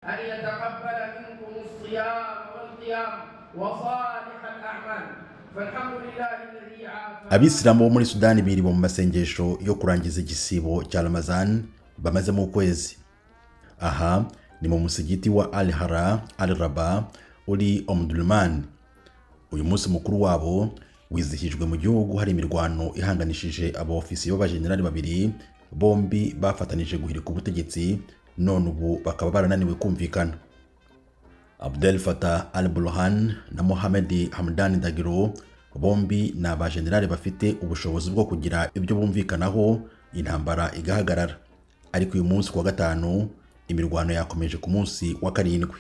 أن يتقبل منكم الصيام والقيام وصالح الأعمال فالحمد لله الذي عافانا. Abisilamu bo muri Sudani biri mu masengesho yo kurangiza igisibo cya Ramazan bamaze mu kwezi. Aha ni mu musigiti wa Al-Hara Al-Raba uri Omdurman. Uyu munsi mukuru wabo wizihijwe mu gihugu hari imirwano ihanganishije abofisiye b'abajenerali babiri bombi bafatanije guhirika ubutegetsi, none ubu bakaba barananiwe kumvikana. Abdel Fattah al-Burhan na Mohamed Hamdan Dagalo bombi ni abajenerali bafite ubushobozi bwo kugira ibyo bumvikanaho intambara igahagarara. Ariko uyu munsi kuwa gatanu imirwano yakomeje ku munsi wa karindwi.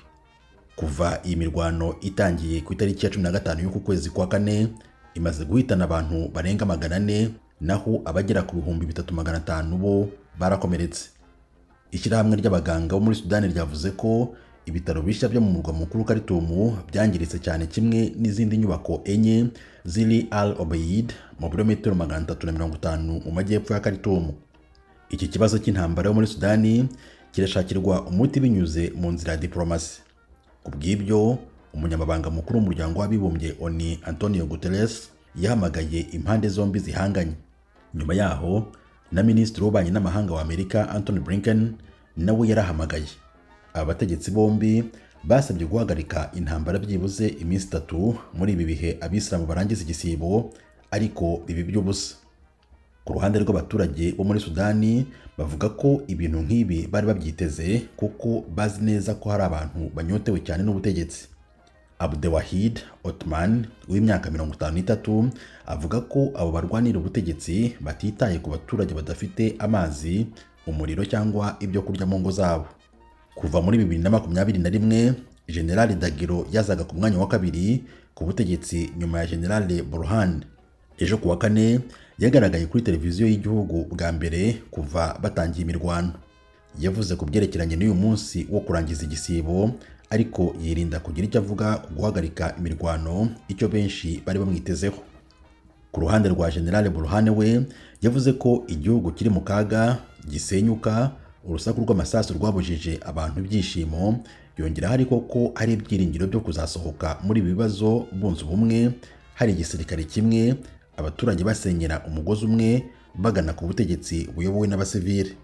Kuva iyi mirwano itangiye ku itariki ya 15 y'uku kwezi kwa kane imaze guhitana abantu barenga 400, naho abagera ku 3500 bo barakomeretse. Ishyirahamwe ry'abaganga bo muri Sudani ryavuze ko ibitaro bishya byo mu murwa mukuru Khartoum byangiritse cyane kimwe n'izindi nyubako enye ziri Al Obeid mu birometero 350 mu majyepfo ya Khartoum. Iki kibazo cy'intambara yo muri Sudani kirashakirwa umuti binyuze mu nzira ya diplomasi. Kubw'ibyo umunyamabanga mukuru w'umuryango w'abibumbye ONU Antonio Guterres yahamagaye impande zombi zihanganye. Nyuma yaho na Minisitiri w'Ububanyi n'Amahanga wa Amerika Antony Blinken nawe yarahamagaye. Abategetsi bombi basabye guhagarika intambara byibuze iminsi 3 muri ibi bihe abisilamu barangiza igisibo, ariko bibi by'ubusa. Ku ruhande rw'abaturage bo muri Sudani bavuga ko ibintu nk'ibi bari babyiteze kuko bazi neza ko hari abantu banyotewe cyane n'ubutegetsi. Abdelwahid Othman w'imyaka 53 avuga ko abo barwanira ubutegetsi batitaye ku baturage badafite amazi, umuriro cyangwa ibyo kurya mu ngo zabo. Kuva muri 2021 General Dagalo yazaga ku mwanya wa kabiri ku butegetsi nyuma ya General Burhan. Ejo kuwa kane yagaragaye kuri televiziyo y'igihugu bwa mbere kuva batangiye imirwano. Yavuze ku byerekeranye n'uyu munsi wo kurangiza igisibo, ariko yirinda kugira icyo avuga ku guhagarika imirwano, icyo benshi bari bamwitezeho. Ku ruhande rwa General Burhan we yavuze ko igihugu kiri mu kaga, gisenyuka, urusaku rw'amasasu rwabujije abantu ibyishimo, yongeraho ariko ko hari ibyiringiro byo kuzasohoka muri ibi bibazo bunze ubumwe, hari igisirikare kimwe, abaturage basenyera umugozi umwe bagana ku butegetsi buyobowe n'abasivili.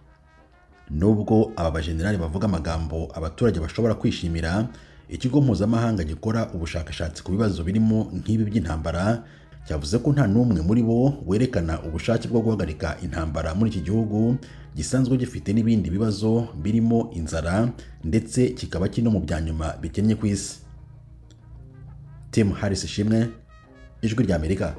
Nubwo aba bajenerali bavuga amagambo abaturage bashobora kwishimira, ikigo mpuzamahanga gikora ubushakashatsi ku bibazo birimo nk'ibi by'intambara cyavuze ko nta n'umwe muri bo werekana ubushake bwo guhagarika intambara muri iki gihugu gisanzwe gifite n'ibindi bibazo birimo inzara, ndetse kikaba kiri no mu byanyuma bikennye ku isi. Tim Harris Ishimwe, Ijwi ry'Amerika.